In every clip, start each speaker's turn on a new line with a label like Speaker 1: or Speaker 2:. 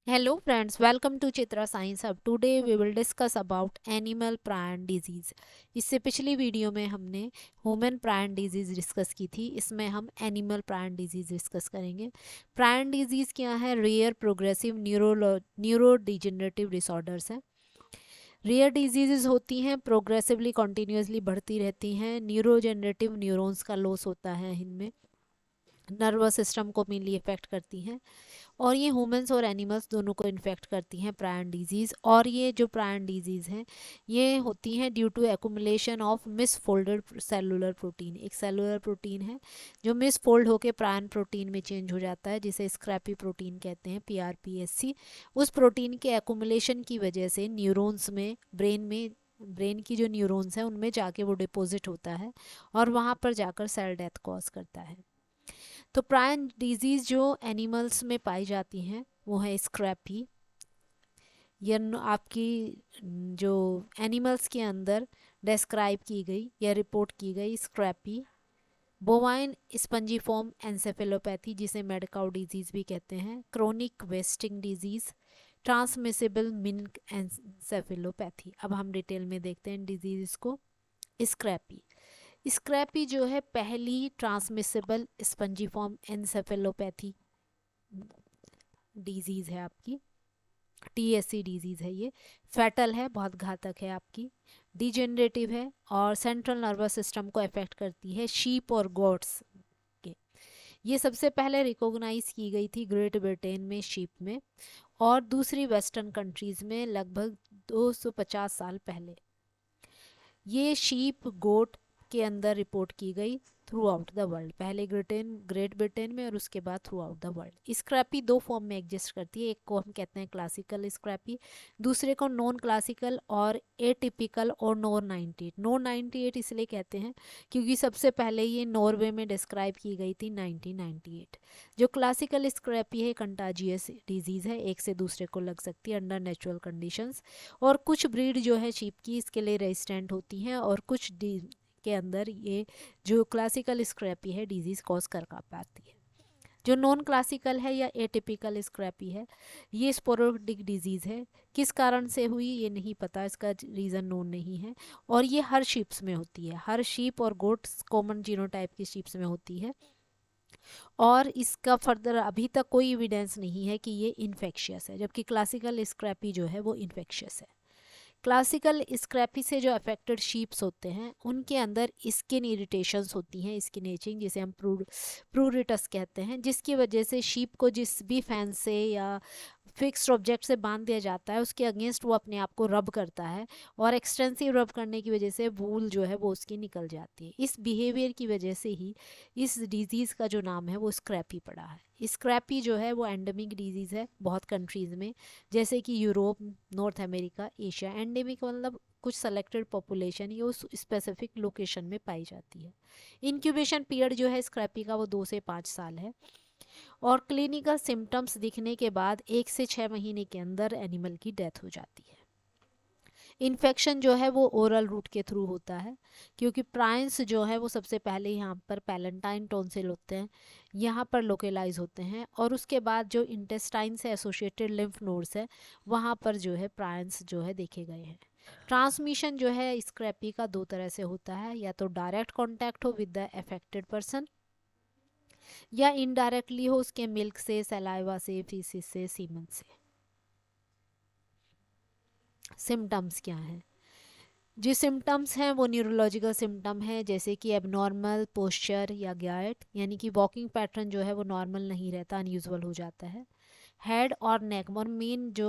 Speaker 1: Hello friends, welcome to Chitra science hub. Today we will discuss about animal prion disease. इससे पिछली video में हमने human प्रायन disease discuss की थी, इसमें हम एनिमल प्रायन डिजीज़ डिस्कस करेंगे। प्रायन डिजीज़ क्या है? Rare progressive neurodegenerative disorders हैं। रेयर डिजीज़ होती हैं, प्रोग्रेसिवली कॉन्टीन्यूसली बढ़ती रहती हैं। न्यूरोजेनरेटिव न्यूरॉन्स का लॉस होता है, इनमें नर्वस सिस्टम को मेनली इफेक्ट करती हैं और ये ह्यूमंस और एनिमल्स दोनों को इन्फेक्ट करती हैं प्रायन डिजीज़। और ये जो प्रायन डिजीज़ हैं ये होती हैं due to accumulation of misfolded cellular protein. एक सेलुलर प्रोटीन है जो मिसफोल्ड होकर प्रायन प्रोटीन में चेंज हो जाता है, जिसे स्क्रैपी प्रोटीन कहते हैं, PRPSC। उस प्रोटीन के एक्यूमुलेशन की वजह से न्यूरॉन्स में, ब्रेन की जो न्यूरॉन्स हैं उनमें जाके वो डिपॉजिट होता है और वहाँ पर जाकर सेल डेथ कॉज करता है। तो प्रायन डिजीज़ जो एनिमल्स में पाई जाती हैं वो है स्क्रैपी। या आपकी जो एनिमल्स के अंदर डिस्क्राइब की गई या रिपोर्ट की गई स्क्रैपी, बोवाइन स्पंजीफॉर्म एंसेफेलोपैथी जिसे मेड काउ डिजीज़ भी कहते हैं, chronic wasting disease, transmissible milk encephalopathy. अब हम डिटेल में देखते हैं डिजीज़ को। स्क्रैपी स्क्रैपी जो है पहली ट्रांसमिसिबल स्पंजीफॉर्म एनसेफेलोपैथी डिजीज़ है आपकी, TSC डिजीज़ है। ये फैटल है, बहुत घातक है आपकी, डिजेनरेटिव है और सेंट्रल नर्वस सिस्टम को अफेक्ट करती है शीप और गोट्स के। ये सबसे पहले रिकॉग्नाइज की गई थी ग्रेट ब्रिटेन में शीप में, और दूसरी वेस्टर्न कंट्रीज़ में लगभग 250 साल पहले। ये शीप गोट के अंदर रिपोर्ट की गई थ्रू आउट द वर्ल्ड, पहले ग्रेट ब्रिटेन में और उसके बाद throughout the world. Scrapie दो फॉर्म में एग्जिस्ट करती है, एक को हम कहते हैं क्लासिकल स्क्रैपी, दूसरे को नॉन क्लासिकल और एटिपिकल और नॉर 98। नॉर 98 इसलिए कहते हैं क्योंकि सबसे पहले ये नॉर्वे में डिस्क्राइब की गई थी 1998। जो क्लासिकल स्क्रैपी है कंटाजियस डिजीज़ है, एक से दूसरे को लग सकती है अंडर नेचुरल कंडीशंस, और कुछ ब्रीड जो है शीप की इसके लिए रेजिस्टेंट होती हैं और कुछ के अंदर ये जो क्लासिकल स्क्रैपी है डिजीज़ कॉज कर पाती है। जो नॉन क्लासिकल है या एटिपिकल स्क्रैपी है ये स्पोरोडिक डिजीज़ है। किस कारण से हुई ये नहीं पता, इसका रीज़न नोन नहीं है, और ये हर शीप्स में होती है, हर शीप और गोट्स कॉमन जीनोटाइप की शीप्स में होती है। और इसका फर्दर अभी तक कोई एविडेंस नहीं है कि ये इन्फेक्शियस है, जबकि क्लासिकल स्क्रैपी जो है वो इन्फेक्शियस है। क्लासिकल स्क्रैपी से जो अफेक्टेड शीप्स होते हैं उनके अंदर स्किन इरिटेशंस होती हैं, स्किन एचिंग जिसे हम प्रूरिटस कहते हैं, जिसकी वजह से शीप को जिस भी फैन से या फिक्स्ड ऑब्जेक्ट से बांध दिया जाता है उसके अगेंस्ट वो अपने आप को रब करता है, और एक्सटेंसिव रब करने की वजह से वूल जो है वो उसकी निकल जाती है। इस बिहेवियर की वजह से ही इस डिजीज़ का जो नाम है वो स्क्रैपी पड़ा है। स्क्रैपी जो है वो एंडेमिक डिजीज़ है बहुत कंट्रीज़ में, जैसे कि Europe, north America, Asia. Endemic मतलब कुछ सेलेक्टेड पॉपुलेशन या उस स्पेसिफिक लोकेशन में पाई जाती है। इंक्यूबेशन पीरियड जो है स्क्रैपी का वो 2 से 5 साल है, और क्लिनिकल सिम्टम्स दिखने के बाद 1 से 6 महीने के अंदर एनिमल की डेथ हो जाती है। इन्फेक्शन जो है वो ओरल रूट के थ्रू होता है, क्योंकि प्राइंस जो है वो सबसे पहले यहाँ पर पैलेंटाइन टॉन्सिल होते हैं, यहाँ पर लोकेलाइज होते हैं, और उसके बाद जो इंटेस्टाइन से एसोसिएटेड लिम्फ नोड्स है वहाँ पर जो है प्राइंस जो है देखे गए हैं। ट्रांसमिशन जो है स्क्रैपी का 2 तरह से होता है, या तो डायरेक्ट कॉन्टैक्ट हो विद द अफेक्टेड पर्सन, या इनडायरेक्टली हो उसके मिल्क से, सलाइवा से, फीसिस से, सीमन से। सिम्टम्स क्या हैं? जो सिम्टम्स हैं वो न्यूरोलॉजिकल सिम्टम है, जैसे कि एबनॉर्मल पोस्चर या गैट, यानी कि वॉकिंग पैटर्न जो है वो नॉर्मल नहीं रहता, अनयूजुअल हो जाता है। हेड और नेक, और मेन जो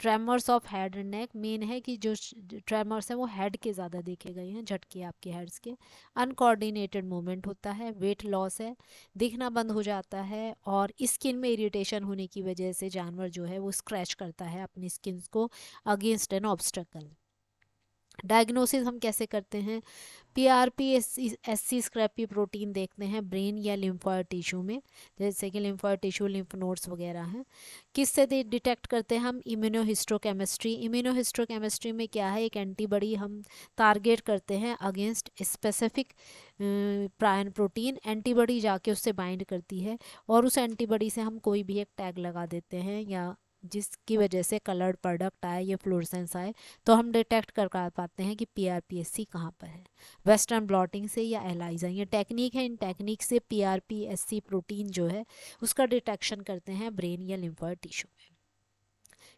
Speaker 1: tremors of head and neck, main है कि जो ट्रेमर्स हैं वो हेड के ज़्यादा देखे गए हैं, झटके आपके हेड्स के। अनकोऑर्डिनेटेड मूवमेंट होता है, वेट लॉस है, दिखना बंद हो जाता है, और स्किन में इरिटेशन होने की वजह से जानवर जो है वो स्क्रैच करता है अपनी स्किन को अगेंस्ट एन ऑब्स्टेकल। डायग्नोसिस हम कैसे करते हैं? PRPSC स्क्रैपी प्रोटीन देखते हैं ब्रेन या लिम्फॉइड टिश्यू में, जैसे कि लिम्फॉइड टिश्यू, लिम्फ नोड्स वगैरह हैं। किससे डिटेक्ट करते हैं हम? इम्यूनोहिस्टोकेमिस्ट्री। इम्यूनोहिस्टोकेमिस्ट्री में क्या है, एक एंटीबॉडी हम टारगेट करते हैं अगेंस्ट स्पेसिफिक प्रायन प्रोटीन, एंटीबॉडी जाके उससे बाइंड करती है और उस एंटीबॉडी से हम कोई भी एक टैग लगा देते हैं या जिसकी वजह से कलर्ड प्रोडक्ट आए या फ्लोरेसेंस आए, तो हम डिटेक्ट कर पाते हैं कि PRPSC कहाँ पर है। वेस्टर्न ब्लॉटिंग से या एलाइजा, ये टेक्निक है, इन टेक्निक से PRPSC प्रोटीन जो है उसका डिटेक्शन करते हैं ब्रेन या लिम्फोइड टिश्यू में।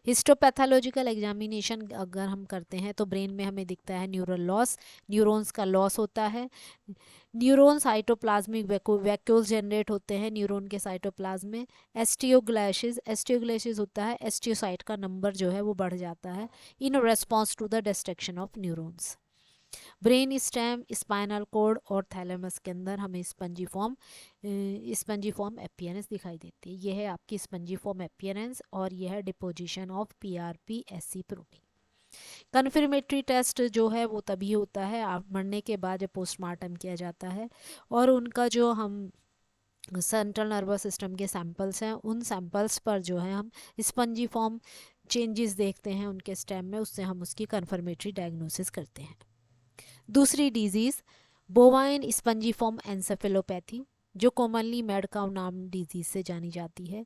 Speaker 1: हिस्टोपैथोलॉजिकल एग्जामिनेशन अगर हम करते हैं तो ब्रेन में हमें दिखता है न्यूरल लॉस, न्यूरॉन्स का लॉस होता है। न्यूरॉन साइटोप्लाज्मिक वैक्यूल्स जनरेट होते हैं न्यूरॉन के साइटोप्लाज्म में। एस्टियोग्लाइसिस होता है, एस्टियोसाइट का नंबर जो है वो बढ़ जाता है in response to the destruction of neurons. Brain stem, spinal cord और थैलेमस के अंदर हमें स्पंजीफॉर्म अपीयरेंस दिखाई देती है। यह है आपकी स्पंजीफॉर्म अपीयरेंस और यह है deposition of PRPSC protein. Confirmatory test जो है वो तभी होता है आप मरने के बाद जब पोस्टमार्टम किया जाता है, और उनका जो हम सेंट्रल नर्वस सिस्टम के सैंपल्स हैं उन सैंपल्स पर जो है हम स्पंजीफॉर्म चेंजेस देखते हैं उनके स्टेम में, उससे हम उसकी कन्फर्मेटरी डायग्नोसिस करते हैं। दूसरी डिजीज़ बोवाइन स्पंजीफॉर्म एन्सेफेलोपैथी, जो कॉमनली मैड काउ नाम डिजीज़ से जानी जाती है।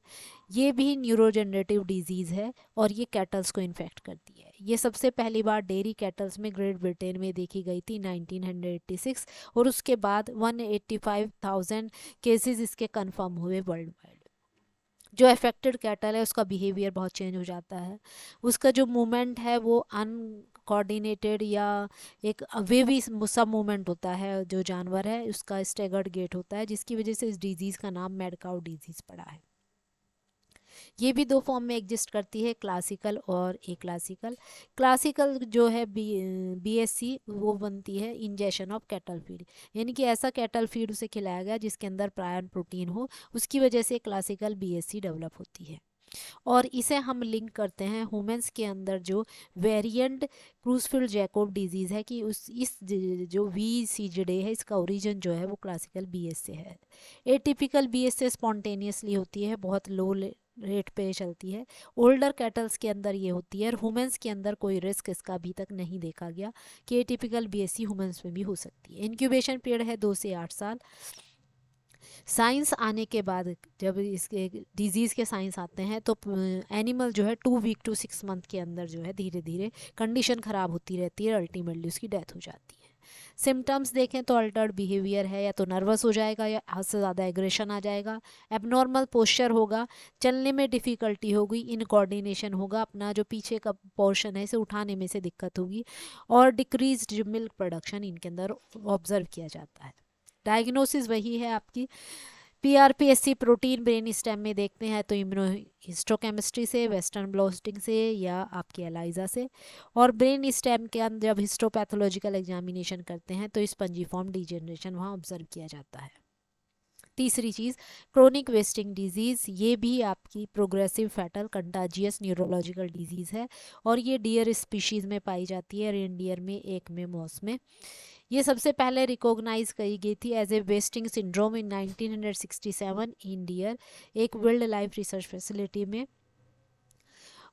Speaker 1: ये भी न्यूरोजेनरेटिव डिजीज़ है और ये कैटल्स को इन्फेक्ट करती है। ये सबसे पहली बार डेयरी कैटल्स में ग्रेट ब्रिटेन में देखी गई थी 1986, और उसके बाद 185,000 केसेस इसके कंफर्म हुए वर्ल्ड वाइड। जो अफेक्टेड कैटल है उसका बिहेवियर बहुत चेंज हो जाता है, उसका जो मूवमेंट है वो अनकोऑर्डिनेटेड या एक वेवी सब मूवमेंट होता है, जो जानवर है उसका स्टेगर्ड गेट होता है, जिसकी वजह से इस डिजीज़ का नाम मैड काउ डिजीज़ पड़ा है। ये भी दो फॉर्म में एग्जिस्ट करती है, क्लासिकल और ए क्लासिकल। क्लासिकल जो है BSC वो बनती है इंजेक्शन ऑफ कैटल फीड, यानी कि ऐसा कैटल फीड उसे खिलाया गया जिसके अंदर प्रायन प्रोटीन हो, उसकी वजह से क्लासिकल BSC डेवलप होती है। और इसे हम लिंक करते हैं ह्यूमंस के अंदर जो वेरिएंट क्रूसफील्ड जैकोब डिजीज़ है कि जो VCJD है इसका ओरिजिन जो है वो क्लासिकल BS से है। एटिपिकल BS से स्पॉन्टेनियसली होती है, बहुत लो रेट पे चलती है। ओल्डर कैटल्स के अंदर ये होती है, और ह्यूमंस के अंदर कोई रिस्क इसका अभी तक नहीं देखा गया कि एटिपिकल BSC ह्यूमंस में भी हो सकती है। इंक्यूबेशन पीरियड है 2 से 8 साल। साइंस आने के बाद जब इसके डिजीज़ के साइंस आते हैं तो एनिमल जो है 2 वीक टू 6 मंथ के अंदर जो है धीरे धीरे कंडीशन ख़राब होती रहती है, अल्टीमेटली उसकी डेथ हो जाती है। सिम्टम्स देखें तो अल्टर्ड बिहेवियर है, या तो नर्वस हो जाएगा या हद से ज़्यादा एग्रेशन आ जाएगा, एबनॉर्मल पोस्चर होगा, चलने में डिफ़िकल्टी होगी, इनकोऑर्डिनेशन होगा, अपना जो पीछे का पोर्शन है इसे उठाने में से दिक्कत होगी, और डिक्रीज्ड मिल्क प्रोडक्शन इनके अंदर ऑब्जर्व किया जाता है। डायग्नोसिस वही है आपकी PRPSC प्रोटीन ब्रेन स्टेम में देखते हैं तो इम्यूनोहिस्टोकेमिस्ट्री से, वेस्टर्न ब्लॉटिंग से या आपके एलाइजा से, और ब्रेन स्टेम के अंदर जब हिस्टोपैथोलॉजिकल एग्जामिनेशन करते हैं तो स्पंजीफॉर्म डिजेनरेशन वहाँ ऑब्जर्व किया जाता है। तीसरी चीज़ क्रोनिक वेस्टिंग डिजीज़, ये भी आपकी progressive fatal contagious neurological disease है, और ये डियर स्पीशीज़ में पाई जाती है, रेनडियर में, एक में, मॉस में। ये सबसे पहले रिकॉग्नाइज की गई थी as a wasting syndrome in 1967 in deer, एक वाइल्ड लाइफ रिसर्च फैसिलिटी में,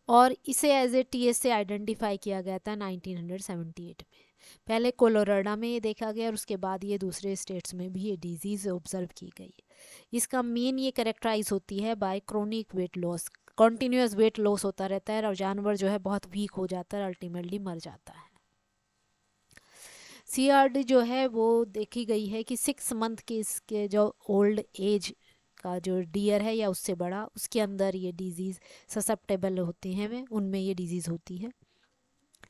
Speaker 1: और इसे एज ए TS से आइडेंटिफाई किया गया था 1978 में। पहले कोलोराडो में ये देखा गया और उसके बाद ये दूसरे स्टेट्स में भी ये डिजीज़ ऑब्जर्व की गई। इसका मेन ये कैरेक्टराइज होती है by chronic weight loss, continuous weight loss होता रहता है और जानवर जो है बहुत वीक हो जाता है, अल्टीमेटली मर जाता है। CRD जो है वो देखी गई है कि 6 मंथ के इसके जो ओल्ड एज का जो डियर है या उससे बड़ा, उसके अंदर ये डिजीज़ ससेप्टेबल होते हैं, उनमें ये डिजीज़ होती है।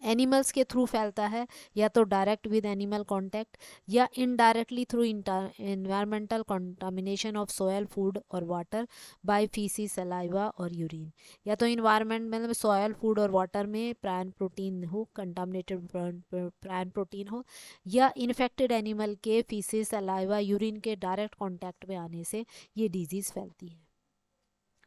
Speaker 1: एनिमल्स के थ्रू फैलता है, या तो डायरेक्ट विद एनिमल कांटेक्ट या indirectly through environmental contamination of soil, food और वाटर बाय फीसिस, सलाइवा और यूरिन। या तो इन्वायरमेंट मतलब सॉयल, फूड और वाटर में प्रायन प्रोटीन हो, कंटामिनेटेड प्रायन प्रोटीन हो, या इन्फेक्टेड एनिमल के फीसिस, सलाइवा, यूरिन के डायरेक्ट कॉन्टैक्ट में आने से ये डिजीज़ फैलती है।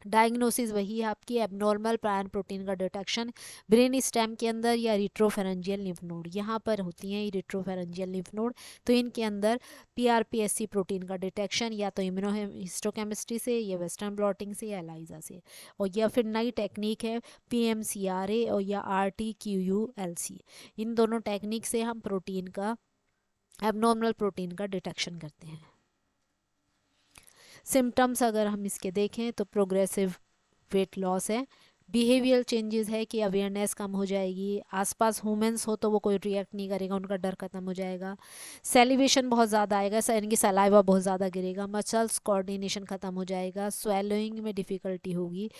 Speaker 1: डायग्नोसिस वही है आपकी एबनॉर्मल प्रायन प्रोटीन का डिटेक्शन ब्रेन स्टेम के अंदर या रिट्रोफेरेंजियल लिम्फ नोड, यहाँ पर होती हैं ये रिट्रोफेरेंजियल लिम्फ नोड, तो इनके अंदर PRPSC प्रोटीन का डिटेक्शन या तो इम्यूनोहिस्टोकेमिस्ट्री से या वेस्टर्न ब्लॉटिंग से या एलाइजा से, और या फिर नई टेक्निक है PMCRA और या RTQULC, इन दोनों टेक्निक से हम प्रोटीन का एबनॉर्मल प्रोटीन का डिटेक्शन करते हैं। सिम्टम्स अगर हम इसके देखें तो प्रोग्रेसिव वेट लॉस है, बिहेवियल चेंजेस है कि अवेयरनेस कम हो जाएगी, आसपास ह्यूमंस हो तो वो कोई रिएक्ट नहीं करेगा, उनका डर खत्म हो जाएगा। सेलिवेशन बहुत ज़्यादा आएगा, यानी कि सलाइवा बहुत ज़्यादा गिरेगा, मसल्स कोऑर्डिनेशन ख़त्म हो जाएगा, स्वेलोइंग में डिफ़िकल्टी होगी,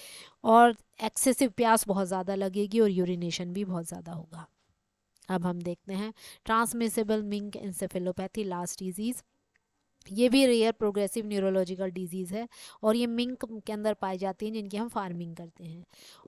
Speaker 1: और एक्सेसिव प्यास बहुत ज़्यादा लगेगी, और यूरिनेशन भी बहुत ज़्यादा होगा। अब हम देखते हैं transmissible mink encephalopathy, last disease. ये भी रेयर प्रोग्रेसिव न्यूरोलॉजिकल डिजीज़ है, और ये मिंक के अंदर पाई जाती हैं जिनकी हम फार्मिंग करते हैं,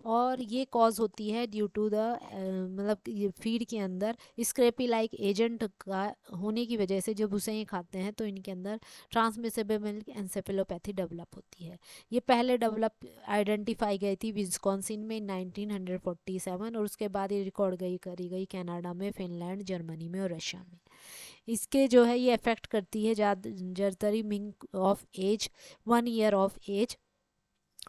Speaker 1: और ये कॉज होती है ड्यू टू द मतलब ये फीड के अंदर स्क्रैपी लाइक एजेंट का होने की वजह से जब उसे ये खाते हैं तो इनके अंदर ट्रांसमिसिबल मिल्क एंसेफेलोपैथी डेवलप होती है। ये पहले डेवलप आइडेंटिफाई गई थी विस्कॉन्सिन में 1947, और उसके बाद ये रिकॉर्ड करी गई कनाडा में, फिनलैंड, जर्मनी में और रशिया में। इसके जो है ये अफेक्ट करती है ज़्यादातर mink of age 1 year of age,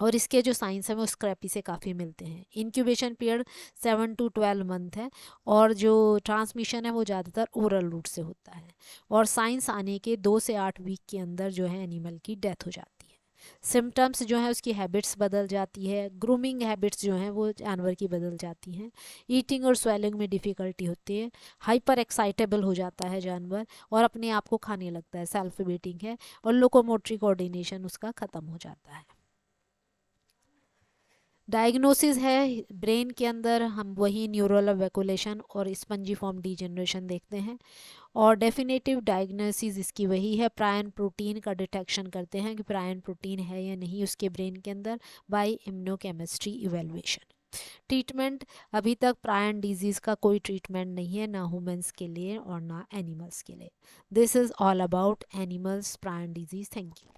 Speaker 1: और इसके जो साइंस हैं वो स्क्रैपी से काफ़ी मिलते हैं। इंक्यूबेशन पीरियड 7 to 12 मंथ है, और जो ट्रांसमिशन है वो ज़्यादातर ओरल रूट से होता है, और साइंस आने के 2 से 8 वीक के अंदर जो है एनिमल की डेथ हो जाती है। सिम्टम्स जो है उसकी हैबिट्स बदल जाती है, ग्रूमिंग हैबिट्स जो हैं वो जानवर की बदल जाती हैं, ईटिंग और स्वेलिंग में डिफ़िकल्टी होती है, हाइपर एक्साइटेबल हो जाता है जानवर, और अपने आप को खाने लगता है, सेल्फ बीटिंग है, और लोकोमोटरी कोऑर्डिनेशन उसका ख़त्म हो जाता है। डायग्नोसिस है ब्रेन के अंदर, हम वही न्यूरल वैकुलेशन और स्पंजीफॉर्म डीजनरेशन देखते हैं, और डेफिनेटिव डायग्नोसिस इसकी वही है, प्रायन प्रोटीन का डिटेक्शन करते हैं कि प्रायन प्रोटीन है या नहीं उसके ब्रेन के अंदर बाय इम्यूनोकेमिस्ट्री इवेलुएशन। ट्रीटमेंट, अभी तक प्रायन डिजीज़ का कोई ट्रीटमेंट नहीं है, ना ह्यूमंस के लिए और ना एनिमल्स के लिए। This is all about animals प्रायन disease. Thank you.